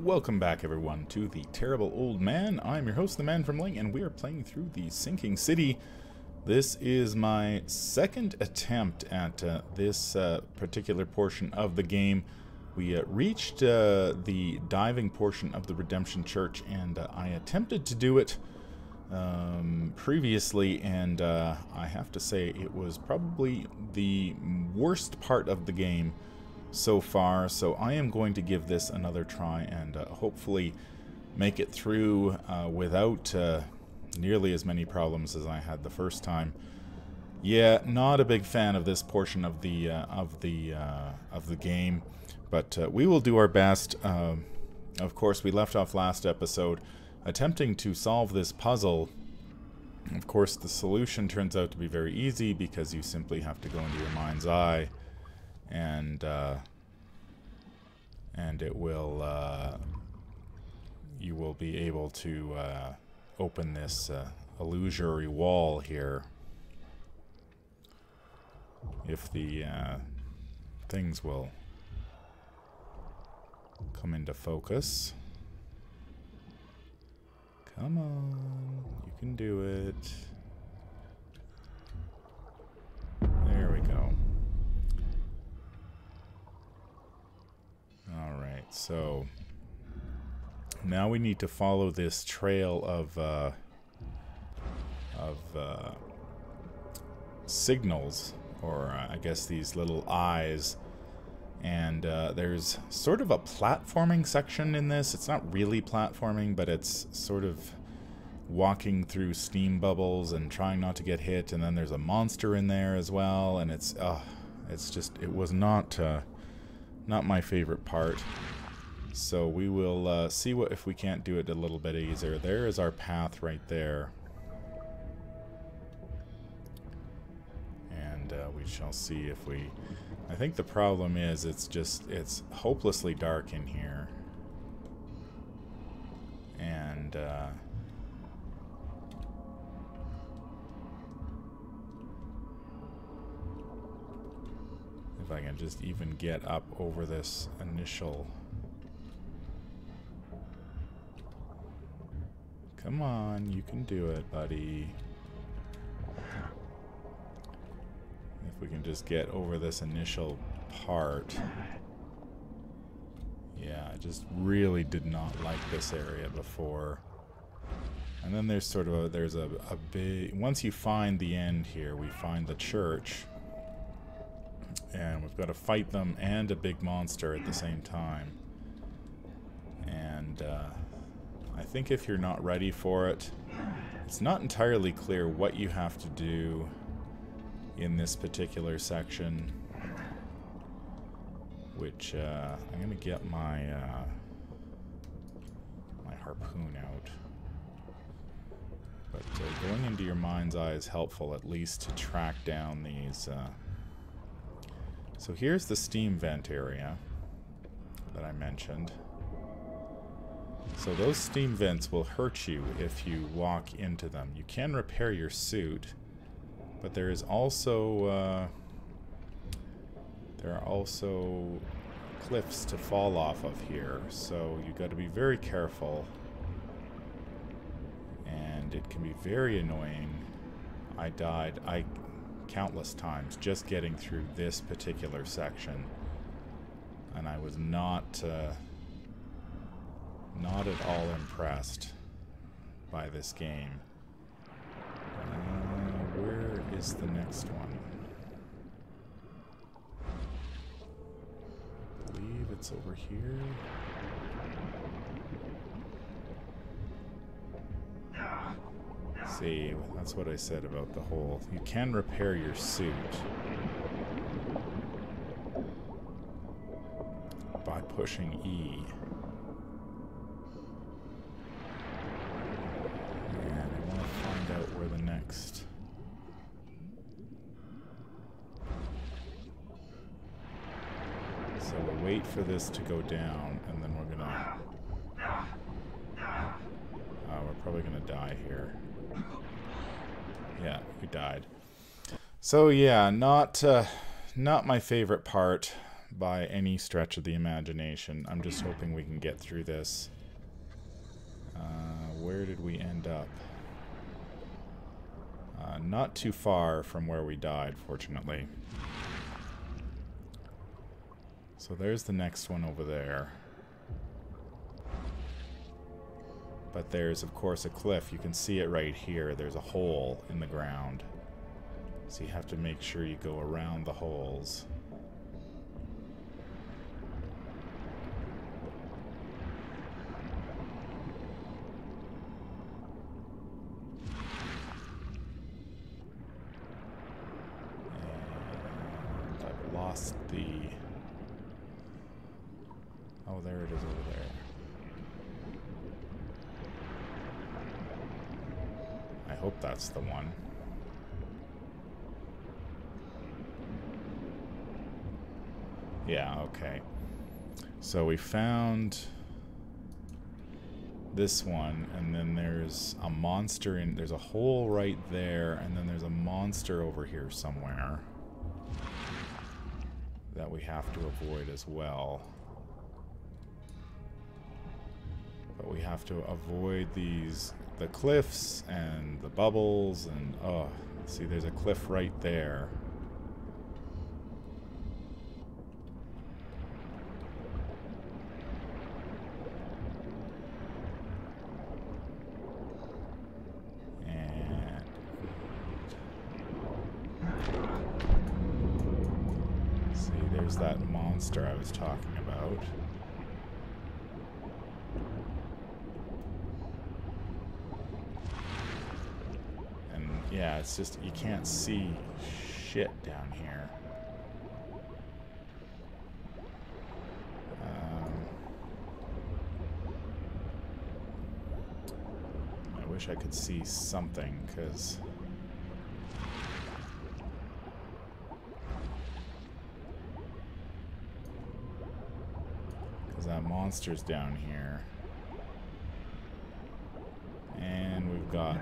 Welcome back, everyone, to The Terrible Old Man. I'm your host, the Manfromleng, and we are playing through the Sinking City. This is my second attempt at this particular portion of the game. We reached the diving portion of the Redemption Church, and I attempted to do it previously, and I have to say it was probably the worst part of the game so far, so I am going to give this another try and hopefully make it through without nearly as many problems as I had the first time. Yeah, not a big fan of this portion of the game, but we will do our best. Of course, we left off last episode attempting to solve this puzzle. Of course, the solution turns out to be very easy because you simply have to go into your mind's eye, and it will you will be able to open this illusory wall here if the things will come into focus. Come on, you can do it. There we go. Alright, so now we need to follow this trail of signals, or I guess these little eyes, and there's sort of a platforming section in this. It's not really platforming, but it's sort of walking through steam bubbles and trying not to get hit, and then there's a monster in there as well, and it's just, it was not my favorite part. So we will see if we can't do it a little bit easier. There is our path right there. And we shall see if we... I think the problem is it's hopelessly dark in here. And if I can just even get up over this initial... Come on, you can do it, buddy. If we can just get over this initial part. Yeah, I just really did not like this area before. And then there's sort of a big... Once you find the end here, we find the church. And we've got to fight them and a big monster at the same time. And I think if you're not ready for it, it's not entirely clear what you have to do in this particular section. Which I'm going to get my my harpoon out. But going into your mind's eye is helpful, at least to track down these... So here's the steam vent area that I mentioned. So those steam vents will hurt you if you walk into them. You can repair your suit, but there is also there are also cliffs to fall off of here, so you've got to be very careful, and it can be very annoying. I died countless times just getting through this particular section, and I was not at all impressed by this game. Where is the next one? I believe it's over here. See, that's what I said about the hole. You can repair your suit by pushing E. And I want to find out where the next... So we'll wait for this to go down, and then we're gonna... we're probably gonna die here. Yeah, we died. So yeah, not my favorite part, by any stretch of the imagination. I'm just hoping we can get through this. Where did we end up? Not too far from where we died, fortunately. So there's the next one over there. But there's, of course, a cliff. You can see it right here. There's a hole in the ground. So you have to make sure you go around the holes. And I've lost the... Oh, there it is over there. I hope that's the one. Yeah, okay. So we found this one, and then there's a monster in... There's a hole right there, and then there's a monster over here somewhere that we have to avoid as well. But we have to avoid these... the cliffs and the bubbles and... Oh, see, there's a cliff right there. And... see, there's that monster I was talking about. Yeah, it's just, you can't see shit down here. I wish I could see something, because... that monster's down here. And we've got...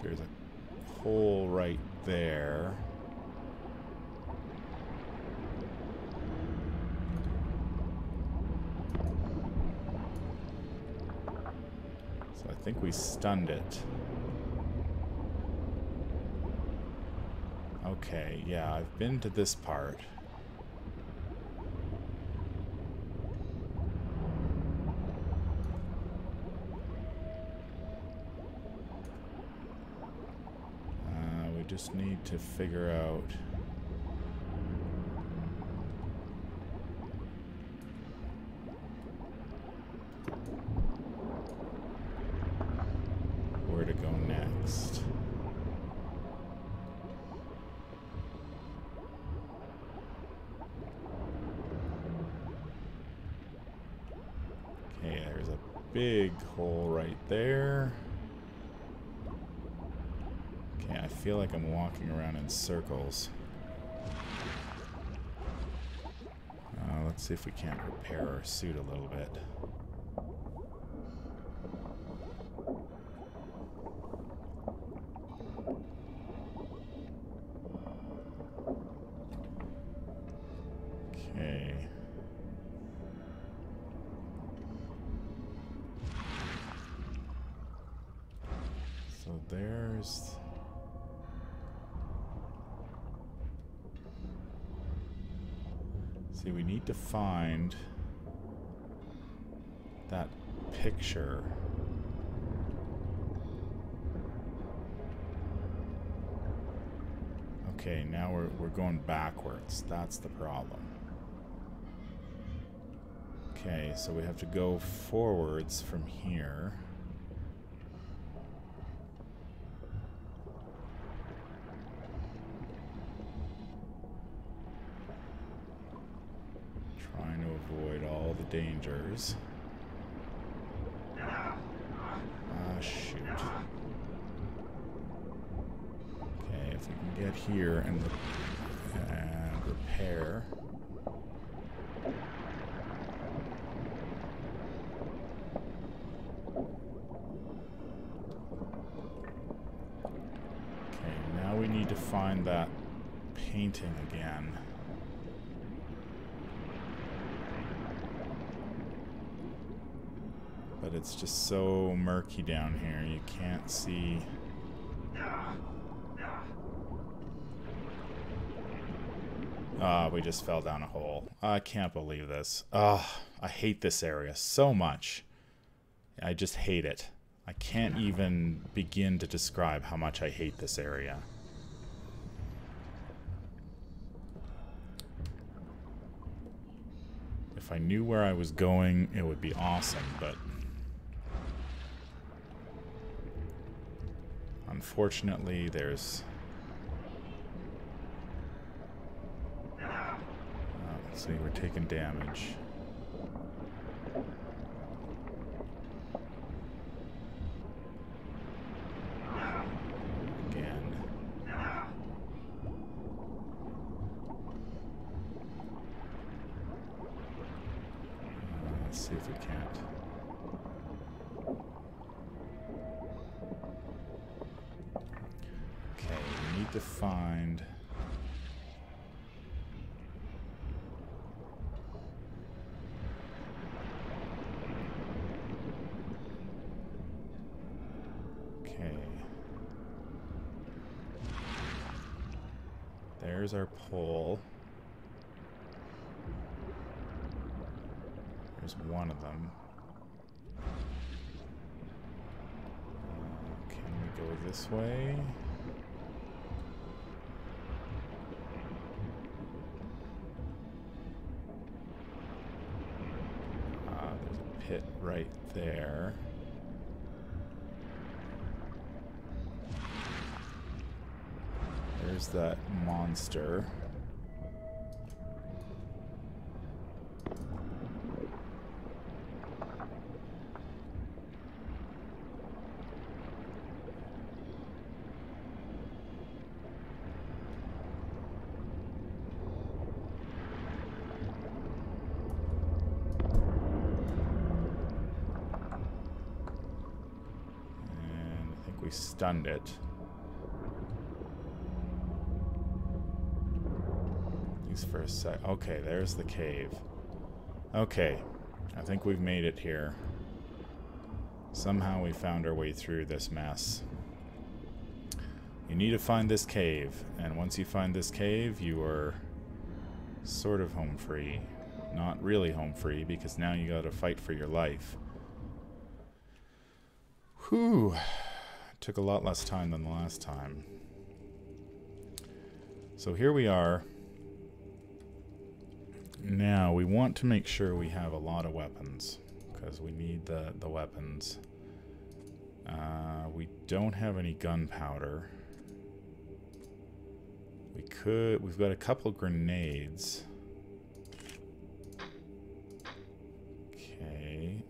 there's a hole right there. So I think we stunned it. Okay, yeah, I've been to this part. Just need to figure out where to go next. Okay, there's a big hole right there. I feel like I'm walking around in circles. Let's see if we can't repair our suit a little bit. Okay. So there's... see, we need to find that picture. Okay, now we're going backwards. That's the problem. Okay, so we have to go forwards from here. Trying to avoid all the dangers. Ah, shoot. Okay, if we can get here and repair. Okay, now we need to find that painting again. But it's just so murky down here, you can't see. Ah, we just fell down a hole. I can't believe this. Ah, I hate this area so much. I just hate it. I can't even begin to describe how much I hate this area. If I knew where I was going, it would be awesome, but unfortunately, there's... let's see, we're taking damage. Again. Let's see if we can't. Okay, we need to find... There's our pole. There's one of them. Can we go this way? There's a pit right there. There's that monster. And I think we stunned it. For a sec. Okay, there's the cave. Okay, I think we've made it here. Somehow we found our way through this mess. You need to find this cave, and once you find this cave, you are sort of home free. Not really home free, because now you gotta fight for your life. Whew. Took a lot less time than the last time. So here we are. Now, we want to make sure we have a lot of weapons, because we need the weapons. We don't have any gunpowder. We've got a couple grenades. Okay,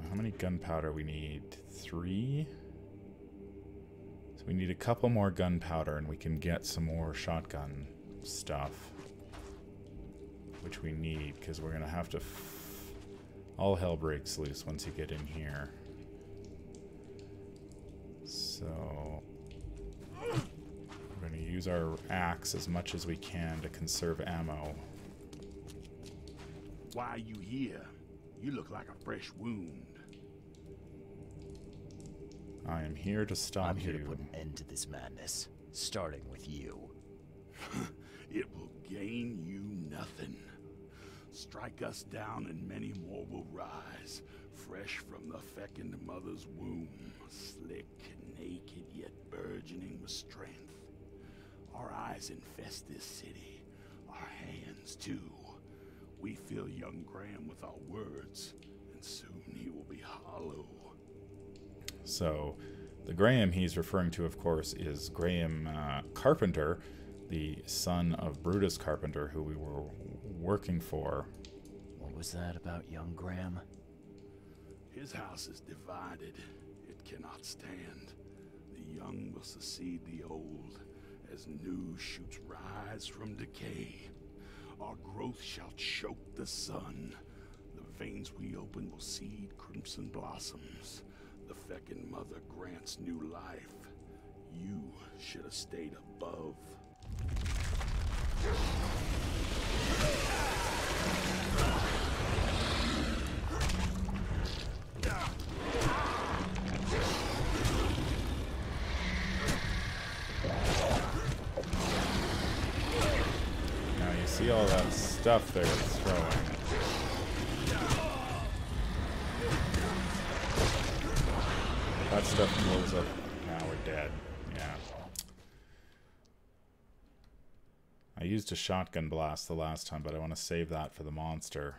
how many gunpowder we need? 3? So we need a couple more gunpowder and we can get some more shotgun stuff. Which we need, because we're going to have to... all hell breaks loose once you get in here. So... we're going to use our axe as much as we can to conserve ammo. Why are you here? You look like a fresh wound. I am here to stop you. I'm here to put an end to this madness, starting with you. It will gain you nothing. Strike us down and many more will rise, fresh from the fecund mother's womb, slick, naked, yet burgeoning with strength. Our eyes infest this city, our hands too. We fill young Graham with our words, and soon he will be hollow. So, the Graham he's referring to, of course, is Graham Carpenter, the son of Brutus Carpenter, who we were working for. What was that about young Graham? His house is divided. It cannot stand. The young will succeed the old, as new shoots rise from decay. Our growth shall choke the sun. The veins we open will seed crimson blossoms. The fecund mother grants new life. You should have stayed above. see all that stuff there it's throwing. That stuff blows up. Now we're dead. Yeah. I used a shotgun blast the last time, but I want to save that for the monster.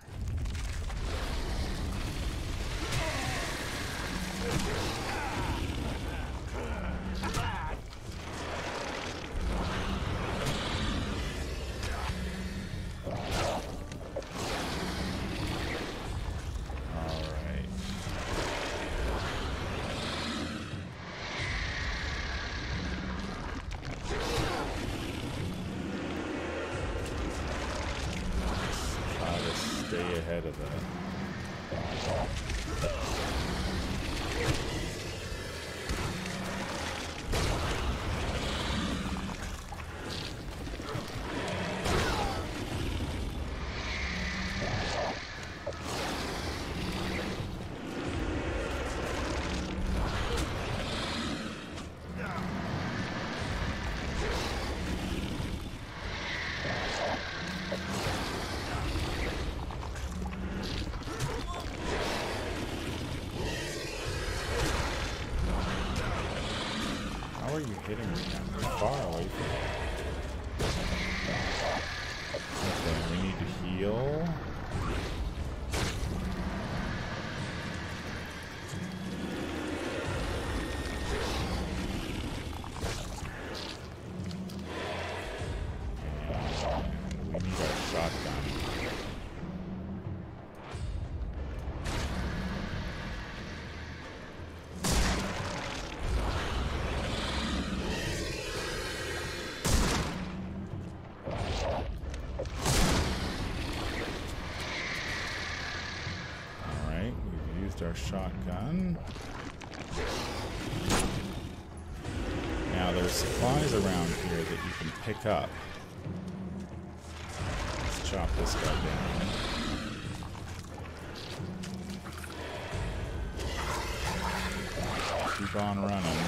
Stay ahead of that. How are you hitting me? I'm far away from it. Okay, we need to heal. And we need our shotgun. Our shotgun. Now there's supplies around here that you can pick up. Let's chop this guy down. Keep on running.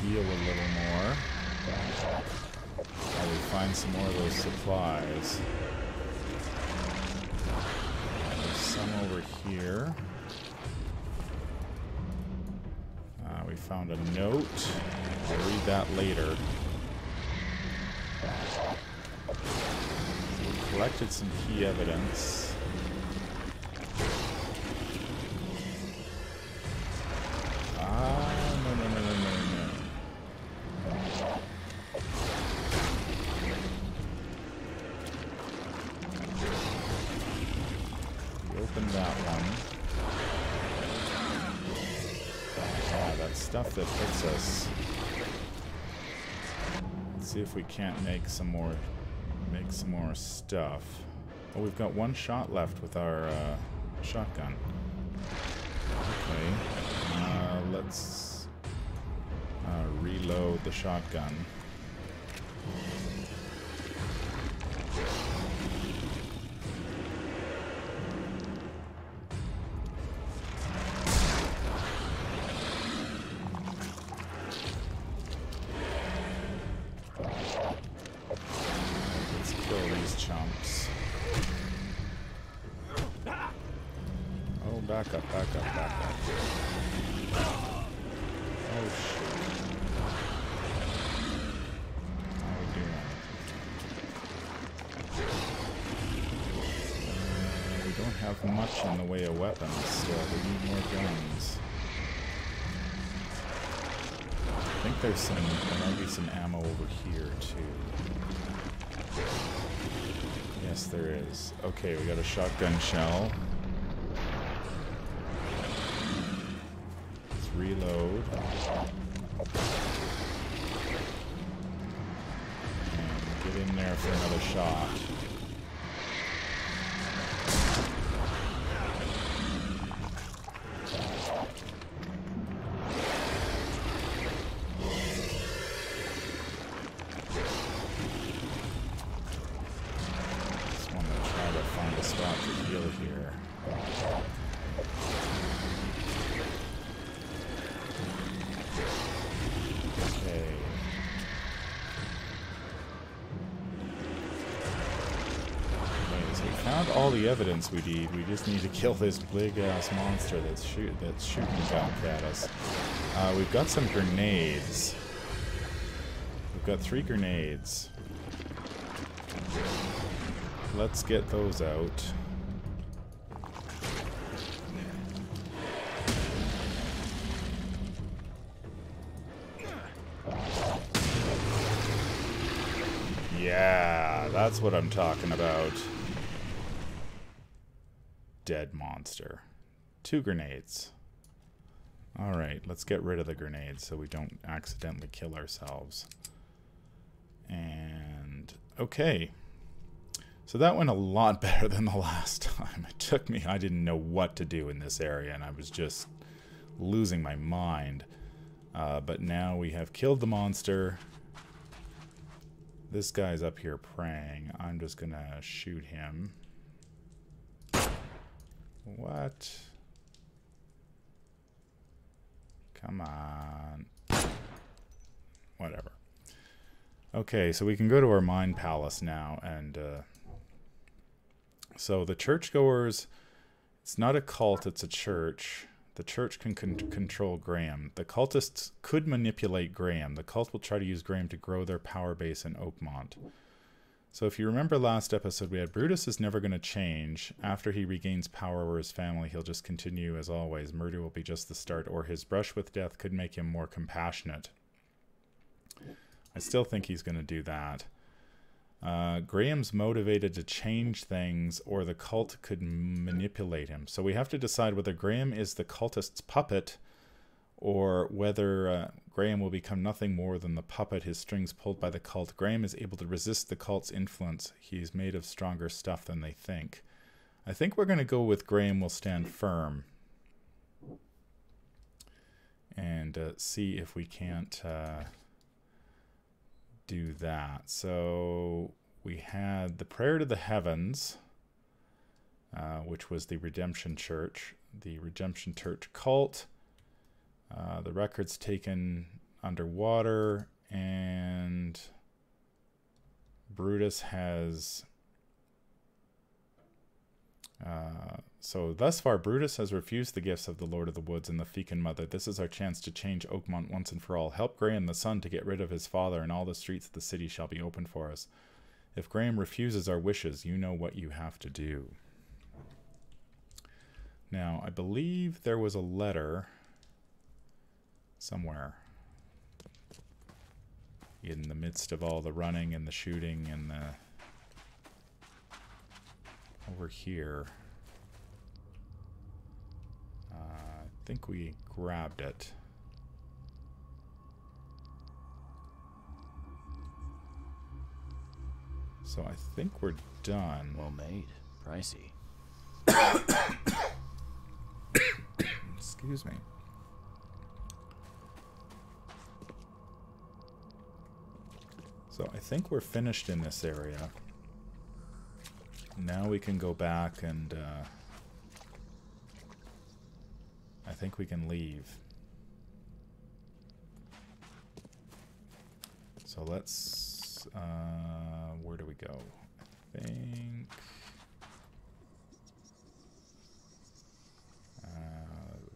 Heal a little more while we find some more of those supplies. There's some over here. We found a note. I'll read that later. So we collected some key evidence. That one. Yeah, that stuff that hits us. Let's see if we can't make some more stuff. Oh, we've got one shot left with our shotgun. Okay. Let's reload the shotgun. Back up, back up, back up. Oh, shit. How are we doing? We don't have much in the way of weapons still. We need more guns. I think there might be some ammo over here, too. Yes, there is. Okay, we got a shotgun shell. Reload. And get in there for another shot. Just want to try to find a spot to heal here. all the evidence we need. We just need to kill this big-ass monster that's shooting back at us. We've got some grenades. We've got 3 grenades. Let's get those out. Yeah, that's what I'm talking about. Dead monster. 2 grenades. Alright, let's get rid of the grenades so we don't accidentally kill ourselves. And, okay. So that went a lot better than the last time. It took me, I didn't know what to do in this area, and I was just losing my mind. But now we have killed the monster. This guy's up here praying. I'm just gonna shoot him. What? Come on. Whatever. Okay, so we can go to our mine palace now, and so the churchgoers, it's not a cult, it's a church. The church can control Graham. The cultists could manipulate Graham. The cult will try to use Graham to grow their power base in Oakmont. So if you remember last episode, we had Brutus is never going to change. After he regains power over his family, he'll just continue as always. Murder will be just the start, or his brush with death could make him more compassionate. I still think he's going to do that. Graham's motivated to change things, or the cult could manipulate him. So we have to decide whether Graham is the cultist's puppet, or whether Graham will become nothing more than the puppet, his strings pulled by the cult. Graham is able to resist the cult's influence. He's made of stronger stuff than they think. I think we're going to go with Graham will stand firm. And see if we can't do that. So we had the prayer to the heavens, which was the Redemption Church. The Redemption Church cult. The records taken underwater, and Brutus has so thus far Brutus has refused the gifts of the Lord of the Woods and the Fecund Mother. This is our chance to change Oakmont once and for all. Help Graham the son to get rid of his father, and all the streets of the city shall be open for us. If Graham refuses our wishes, you know what you have to do. Now, I believe there was a letter somewhere in the midst of all the running and the shooting and the over here. I think we grabbed it. So I think we're done. Well made. Pricey. Excuse me. So I think we're finished in this area. Now we can go back and I think we can leave. So let's where do we go? I think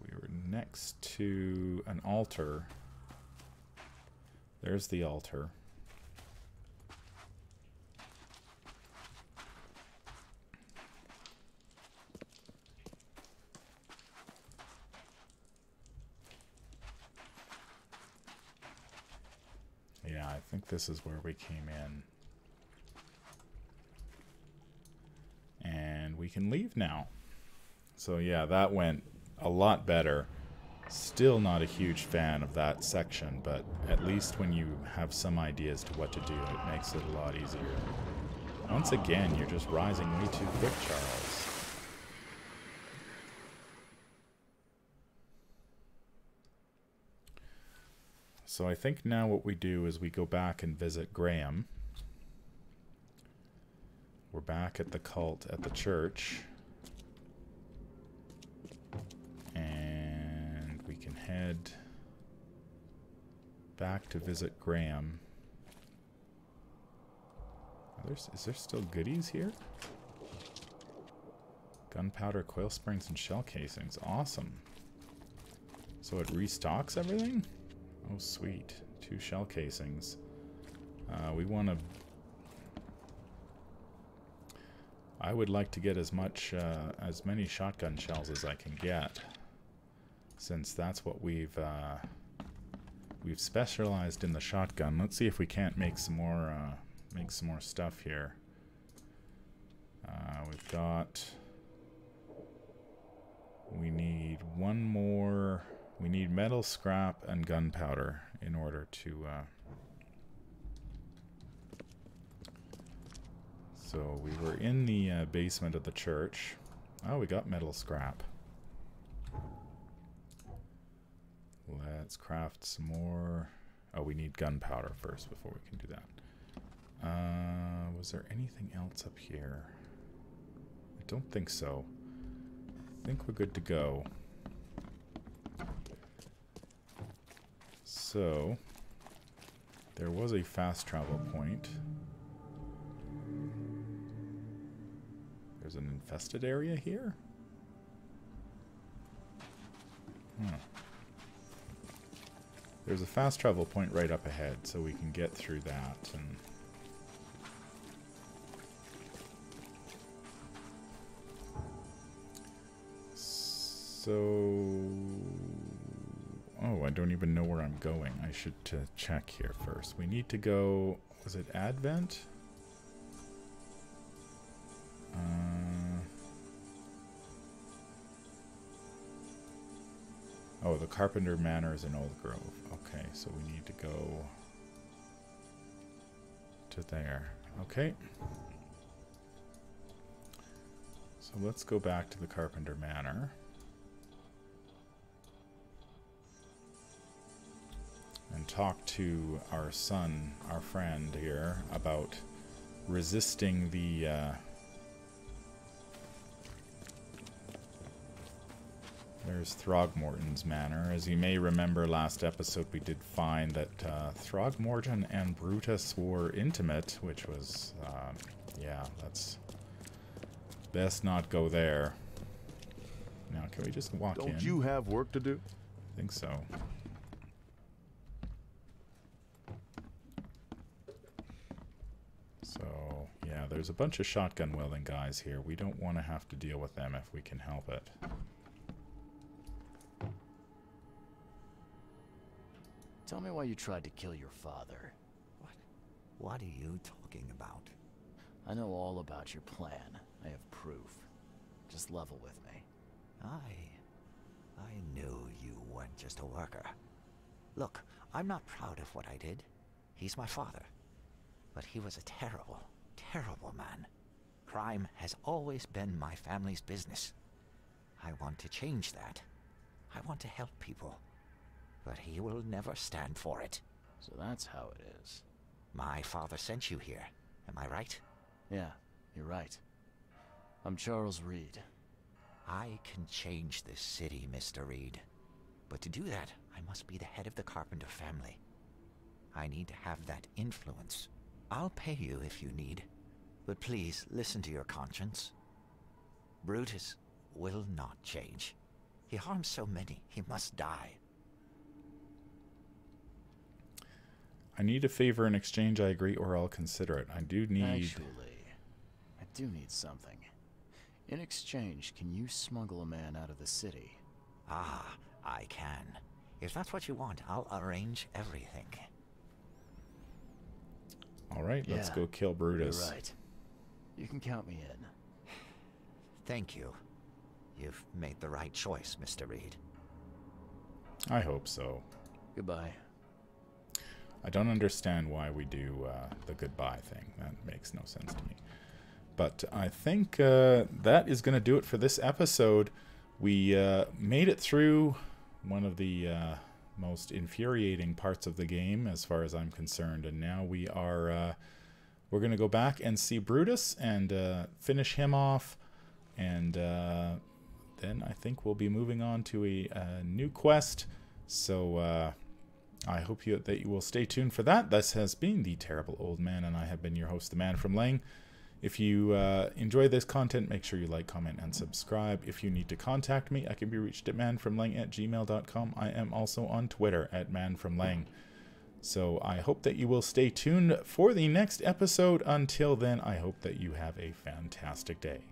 we were next to an altar. There's the altar. Yeah, I think this is where we came in. And we can leave now. So yeah, that went a lot better. Still not a huge fan of that section, but at least when you have some ideas to what to do, it makes it a lot easier. Once again, you're just rising way too quick, Charles. So I think now what we do is we go back and visit Graham. We're back at the cult at the church. And we can head back to visit Graham. Is there still goodies here? Gunpowder, coil springs, and shell casings. Awesome. So it restocks everything? Oh, sweet. 2 shell casings. We want to... I would like to get as many shotgun shells as I can get, since that's what we've specialized in the shotgun. Let's see if we can't make some more stuff here. We've got... We need one more... We need metal scrap and gunpowder in order to... So we were in the basement of the church. Oh, we got metal scrap. Let's craft some more. Oh, we need gunpowder first before we can do that. Was there anything else up here? I don't think so. I think we're good to go. So, there was a fast travel point. There's an infested area here? There's a fast travel point right up ahead, so we can get through that. And so... Oh, I don't even know where I'm going. I should check here first. We need to go... Was it Advent? Oh, the Carpenter Manor is in Old Grove. Okay, so we need to go to there. Okay. So let's go back to the Carpenter Manor. And talk to our son, our friend here, about resisting the... There's Throgmorton's Manor. As you may remember, last episode we did find that Throgmorton and Brutus were intimate, which was, yeah, that's best not go there. Now, can we just walk in? Don't you have work to do? I think so. So, yeah, there's a bunch of shotgun wielding guys here. We don't want to have to deal with them if we can help it. Tell me why you tried to kill your father. What are you talking about? I know all about your plan. I have proof. Just level with me. I knew you weren't just a worker. Look, I'm not proud of what I did. He's my father. But he was a terrible, terrible man. Crime has always been my family's business. I want to change that. I want to help people. But he will never stand for it. So that's how it is. My father sent you here. Am I right? Yeah, you're right. I'm Charles Reed. I can change this city, Mr. Reed. But to do that, I must be the head of the Carpenter family. I need to have that influence. I'll pay you if you need. But please, listen to your conscience. Brutus will not change. He harms so many, he must die. I need a favor in exchange, I agree, or I'll consider it. I do need... Actually, I do need something. In exchange, can you smuggle a man out of the city? Ah, I can. If that's what you want, I'll arrange everything. Alright, let's go kill Brutus. You're right. You can count me in. Thank you. You've made the right choice, Mr. Reed. I hope so. Goodbye. I don't understand why we do the goodbye thing. That makes no sense to me. But I think that is going to do it for this episode. We made it through one of the most infuriating parts of the game, as far as I'm concerned. And now we are we're going to go back and see Brutus and finish him off. And then I think we'll be moving on to a new quest. So... I hope that you will stay tuned for that. This has been The Terrible Old Man, and I have been your host, the Man from Lang. If you enjoy this content, make sure you like, comment, and subscribe. If you need to contact me, I can be reached at manfromleng@gmail.com. I am also on Twitter at manfromleng. So I hope that you will stay tuned for the next episode. Until then, I hope that you have a fantastic day.